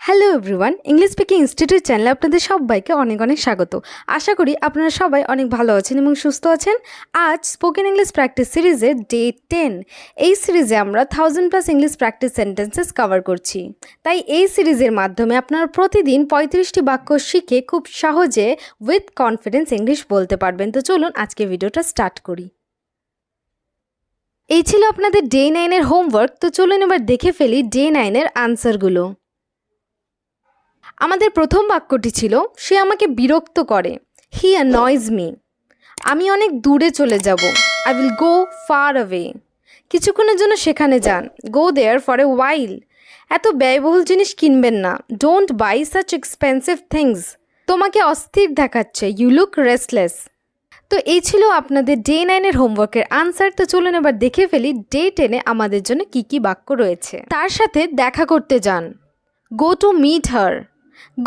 Hello everyone, English speaking institute চ্যানেলে আপনাদের সবাইকে অনেক অনেক স্বাগত। আশা করি আপনারা সবাই অনেক ভালো আছেন এবং সুস্থ আছেন। আজ স্পোকেন ইংলিশ প্র্যাকটিস সিরিজের ডে 10। এই সিরিজে আমরা 1000+ ইংলিশ প্র্যাকটিস সেন্টেন্সেস কভার করছি। তাই এই সিরিজের মাধ্যমে আপনারা প্রতিদিন 35টি বাক্য শিখে খুব সহজে উইথ কনফিডেন্স ইংলিশ বলতে পারবেন। তো চলুন আজকে ভিডিওটা স্টার্ট করি। এই ছিল আপনাদের ডে 9-এর হোমওয়ার্ক। তো চলুন এবার দেখে ফেলি ডে 9-এর আনসারগুলো। আমাদের প্রথম বাক্যটি ছিল, সে আমাকে বিরক্ত করে। He annoys me. আমি অনেক দূরে চলে যাব। I will go far away. কিছুক্ষণের জন্য সেখানে যান। Go there for a while. এত ব্যয়বহুল জিনিস কিনবেন না। Don't buy such expensive things. তোমাকে অস্থির দেখাচ্ছে। You look restless. তো এই ছিল আপনাদের ডে 9-এর হোমওয়ার্কের আনসার। তো চলুন এবার দেখে ফেলি ডে 10-এ আমাদের জন্য কি কি বাক্য রয়েছে। তার সাথে দেখা করতে যান। গো টু মিট হার।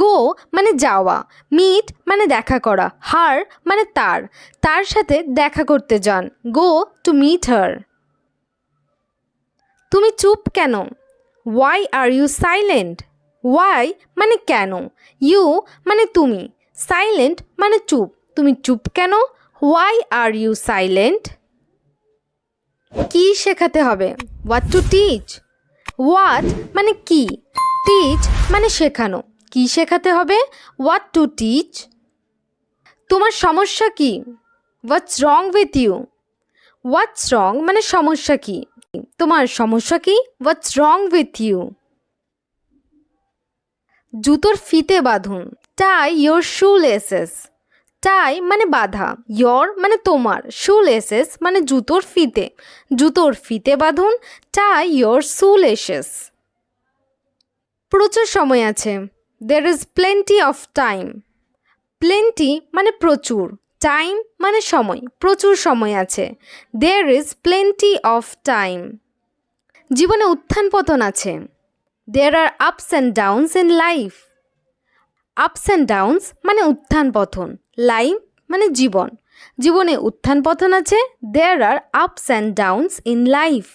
গো মানে যাওয়া, মিট মানে দেখা করা, হার মানে তার সাথে দেখা করতে যান। Go to meet her. তুমি চুপ কেন? Why are you silent. Why মানে কেন, ইউ মানে তুমি, সাইলেন্ট মানে চুপ। তুমি চুপ কেন? Why are you silent. কি শেখাতে হবে? What to teach. হোয়াট মানে কি, টিচ মানে শেখানো। কি শেখাতে হবে? What to teach. তোমার সমস্যা কি? হোয়াটস রং উইথ ইউ। হোয়াটস রং মানে সমস্যা কি। তোমার সমস্যা কি? হোয়াটস রং উইথ ইউ। জুতোর ফিতে বাঁধুন। টাই ইয়োর শু লেসেস। টাই মানে বাঁধা, ইয়োর মানে তোমার, শু লেসেস মানে জুতোর ফিতে। জুতোর ফিতে বাঁধুন। টাই ইয়োর শু লেসেস। প্রচুর সময় আছে। There is plenty of time. Plenty মানে প্রচুর, টাইম মানে সময়, প্রচুর সময় আছে। There is plenty of time. জীবনে উত্থান পতন আছে। There are ups and downs in life. Ups and downs মানে উত্থান পতন, লাইফ মানে জীবন। জীবনে উত্থান পতন আছে। There are ups and downs in life.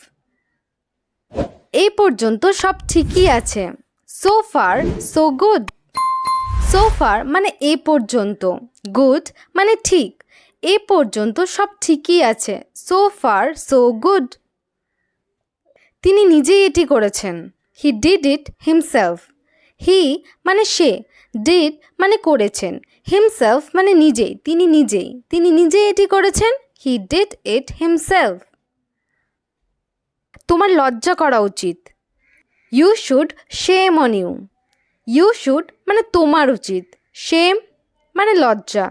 এই পর্যন্ত সব ঠিকই আছে। So far, so good. So far মানে এ পর্যন্ত, good মানে ঠিক। এ পর্যন্ত সব ঠিকই আছে। So far, so good. তিনি নিজেই এটি করেছেন। He did it himself. He মানে সে, did মানে করেছেন, himself মানে নিজেই, তিনি নিজেই এটি করেছেন। He did it himself. তোমার লজ্জা করা উচিত। You should shame on you. You should মানে তোমার উচিত, shame মানে লজ্জা,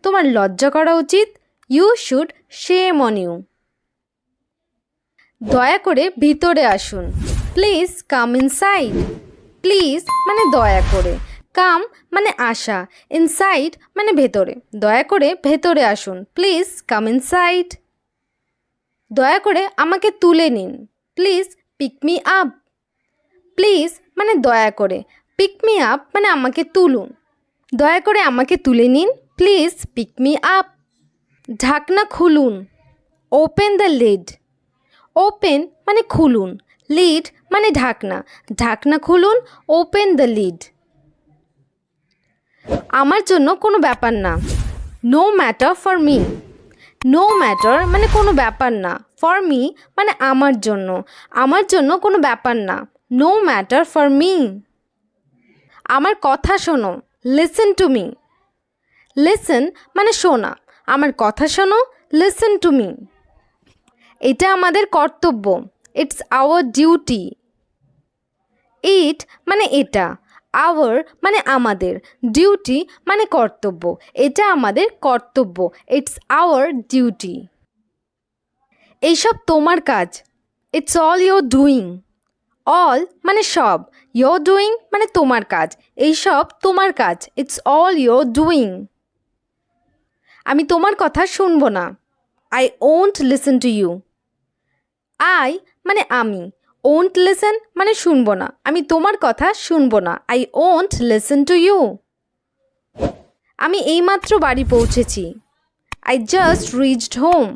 তোমার লজ্জা করা উচিত। You should shame on you. দয়া করে ভিতরে আসুন। Please come inside. Please মানে দয়া করে, come মানে আসা, inside মানে ভেতরে। দয়া করে ভেতরে আসুন। Please come inside. দয়া করে আমাকে তুলে নিন। Please pick me up. Please মানে দয়া করে, পিক মি আপ মানে আমাকে তুলুন। দয়া করে আমাকে তুলে নিন। Please pick me up. ঢাকনা খুলুন। Open the lead. ওপেন মানে খুলুন, লিড মানে ঢাকনা, ঢাকনা খুলুন। Open the lid. আমার জন্য কোনো ব্যাপার না। No matter for me. No matter মানে কোনো ব্যাপার না, ফর মি মানে আমার জন্য কোনো ব্যাপার না। No matter for me. আমার কথা শোনো। Listen to me. Listen মানে শোনা, আমার কথা শোনো। Listen to me. এটা আমাদের কর্তব্য। It's our duty. It মানে এটা, our মানে আমাদের, duty মানে কর্তব্য। এটা আমাদের কর্তব্য। It's our duty. এইসব তোমার কাজ। It's all you're doing. All মানে সব, ইয়োর ডুইং মানে তোমার কাজ, এইসব তোমার কাজ। It's all your doing. আমি তোমার কথা শুনবো না। I won't listen to you. I মানে আমি, ওন্ট লিসেন মানে শুনবো না, আমি তোমার কথা শুনবো না। I won't listen to you. আমি এইমাত্র বাড়ি পৌঁছেছি। I just reached home.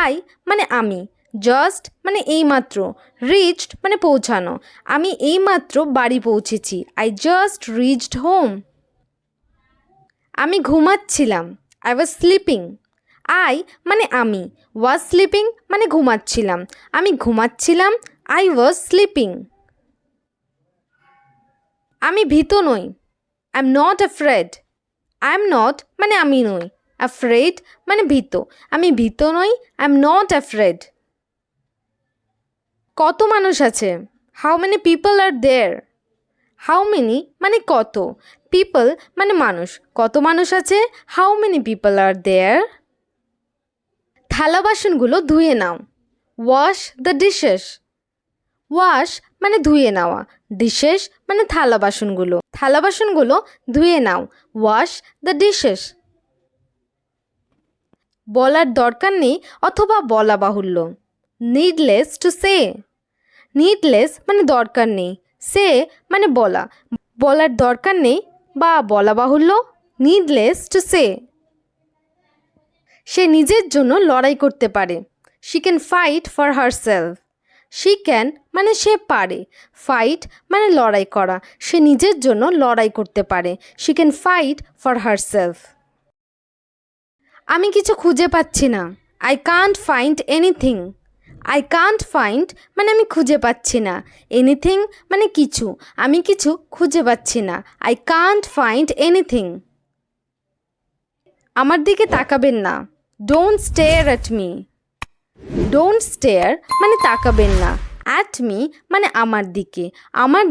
I মানে আমি, জাস্ট মানে এইমাত্র, রিচড মানে পৌঁছানো, আমি এইমাত্র বাড়ি পৌঁছেছি। I just reached home. আমি ঘুমাচ্ছিলাম, আই ওয়াজ স্লিপিং। আই মানে আমি, ওয়াজ স্লিপিং মানে ঘুমাচ্ছিলাম, আমি ঘুমাচ্ছিলাম, আই ওয়াজ স্লিপিং। আমি ভীত নই, I am not afraid. I am not মানে আমি নই, অ্যাফ্রেড মানে ভীত, আমি ভীত নই, আই এম নট অ্যাফ্রেড। কত মানুষ আছে, how many people are there. How many মানে কত, পিপল মানে মানুষ, কত মানুষ আছে, how many people are there. থালা বাসনগুলো ধুয়ে নাও, ওয়াশ দ্য ডিশেস। ওয়াশ মানে ধুয়ে নেওয়া, ডিশেস মানে থালা বাসনগুলো, থালা বাসনগুলো ধুয়ে নাও, ওয়াশ দ্য ডিশেস। বলার দরকার নেই অথবা বলা বাহুল্য, নিডলেস টু সে। নিডলেস মানে দরকার নেই, সে মানে বলা, বলার দরকার নেই বা বলা বাহুল্য, নিডলেস টু সে। সে নিজের জন্য লড়াই করতে পারে, she can fight for herself. She can মানে সে পারে, ফাইট মানে লড়াই করা, সে নিজের জন্য লড়াই করতে পারে, she can fight for herself. আমি কিছু খুঁজে পাচ্ছি না, I can't find anything. I can't find মানে আমি খুঁজে পাচ্ছি না, এনিথিং মানে কিছু, আমি কিছু খুঁজে পাচ্ছি না, আই কান্ট ফাইন্ড এনিথিং। আমার দিকে তাকাবেন না, don't stair at me. Don't stair মানে তাকাবেন না, অ্যাট মি মানে আমার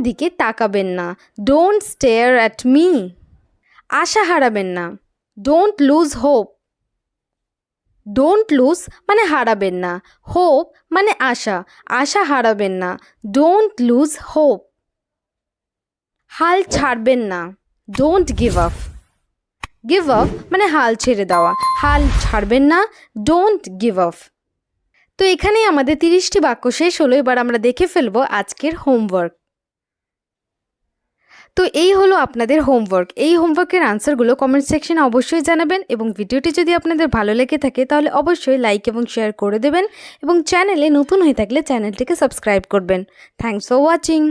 দিকে তাকাবেন না, ডোন্ট স্টেয়ার অ্যাট মি। আশা হারাবেন না, don't lose hope. Don't lose মানে হারাবেন না, হোপ মানে আশা, আশা হারাবেন না, ডোন্ট লুজ হোপ। হাল ছাড়বেন না, don't give up. Give up মানে হাল ছেড়ে দেওয়া, হাল ছাড়বেন না, ডোন্ট গিভ আপ। তো এখানেই আমাদের 30টি বাক্য শেষ হলো। এবার আমরা দেখে ফেলবো আজকের হোমওয়ার্ক। তো এই হলো আপনাদের হোমওয়ার্ক। এই হোমওয়ার্কের আনসারগুলো কমেন্ট সেকশনে অবশ্যই জানাবেন এবং ভিডিওটি যদি আপনাদের ভালো লেগে থাকে তাহলে অবশ্যই লাইক এবং শেয়ার করে দেবেন এবং চ্যানেলে নতুন হয়ে থাকলে চ্যানেলটিকে সাবস্ক্রাইব করবেন। Thanks for watching.